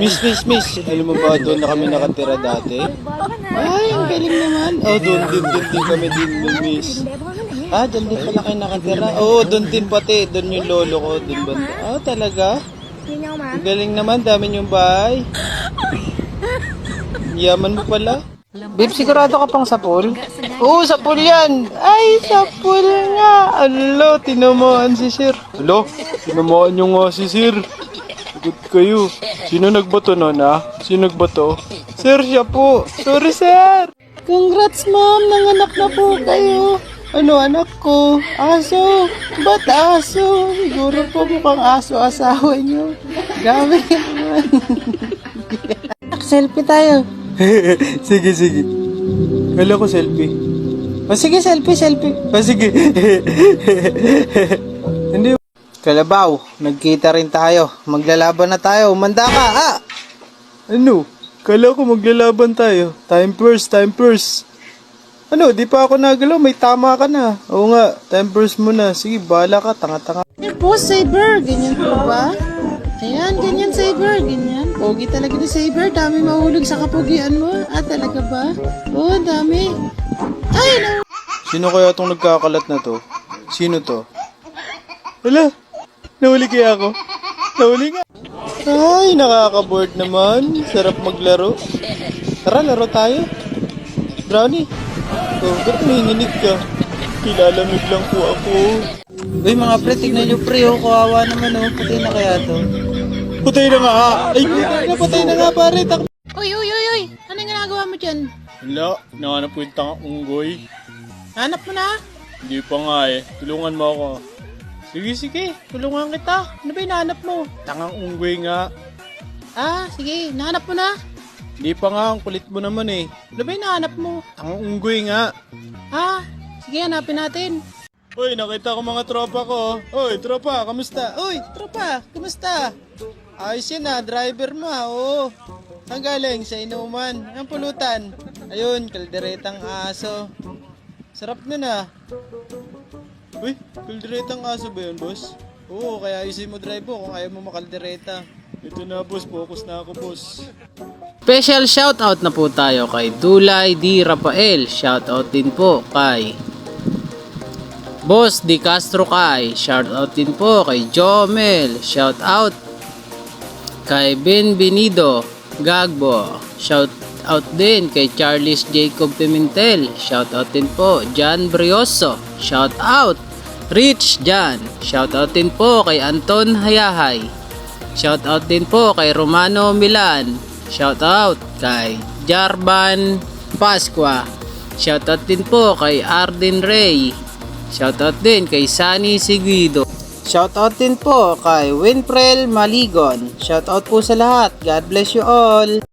Miss. Alam mo ba, doon na kami nakatira dati? Ay, ang galing naman. Oh, doon din kami din, miss. Ah, doon din pala kayo nakatira. Oo, doon din pati. Doon yung lolo ko. Doon ba? Oh, talaga? Ang galing naman. Dami yung bahay. Yaman mo pala. Babe, sigurado ka pang sa pool? Oo, sa pool yan. Ay, sa pool nga. Alo, tinamaan si sir. Alo, tinamaan nyo nga si sir. Good kayo. Sino nagbato nun, ha? Sino nagbato? Sir, siya po. Sorry, sir. Congrats, ma'am. Nanganak na po kayo. Ano, anak ko? Aso. Ba't aso? Siguro po mukhang aso asawa nyo. Grabe naman. Selfie tayo. Sige. Kala ko selfie. O sige, selfie. O sige. Hindi. Kalabaw, nagkita rin tayo. Maglalaban na tayo. Umanda ka, ha? Ano? Kala ko maglalaban tayo. Time first. Ano, di pa ako nagalaw. May tama ka na. Oo nga, time first muna. Sige, bahala ka. Tanga-tanga. Yan po, Saber. Ganyan po ba? Ayan, ganyan, Saber. Ganyan. Pogi talaga ni Saber. Dami mahulog sa kapugian mo. Ah, talaga ba? Oo, dami. Ay, no. Sino kaya itong nagkakalat na to? Sino to? Wala. Nahuli kaya ako? Nahuli nga. Ay, nakaka-bored naman. Sarap maglaro. Tara, laro tayo. Brownie. Oh, ba't nanginginig ka? Kilalamig lang po ako. Uy, mga pre, tignan nyo pre, oh. Kawawa naman, oh. Patay na kaya to. Patay na nga! Ay, napatay na nga, pare. Uy! Ano yung ginagawa mo dyan? Wala, nahanap ko yung tanga unggoy. Hanap mo na? Hindi pa nga eh, tulungan mo ako. Sige, tulungan kita. Ano ba yung nahanap mo? Tangang unggoy nga. Ah, sige, nahanap mo na? Hindi pa nga, ang kulit mo naman eh. Ano ba yung nahanap mo? Tangang unggoy nga. Ah, sige, hanapin natin. Uy, nakita ko mga tropa ko. Uy, tropa, kamusta? Uy, tropa, kumusta? Ayos yun ah, driver mo ah, oo. Ang galing sa inuman, ang pulutan. Ayun, kalderetang aso. Sarap nun ah. Uy, kalderetang aso ba yun, boss? Oo, kaya ayusin mo drive mo kung ayaw mo makaldereta. Ito na, boss. Focus na ako, boss. Special shoutout na po tayo kay Dulay D. Rafael. Shoutout din po kay Boss Di Castro Kai. Shoutout din po kay Jomel. Shoutout kay Benvenido Gagbo. Shoutout din kay Charles Jacob Pimentel. Shoutout din po Jan Brioso. Shoutout Rich Jan. Shoutout din po kay Anton Hayahay. Shoutout din po kay Romano Milan. Shoutout kay Jarban Pasqua. Shoutout din po kay Arden Ray. Shoutout din kay Sunny Seguido. Shoutout din po kay Winfrel Maligon. Shoutout po sa lahat. God bless you all.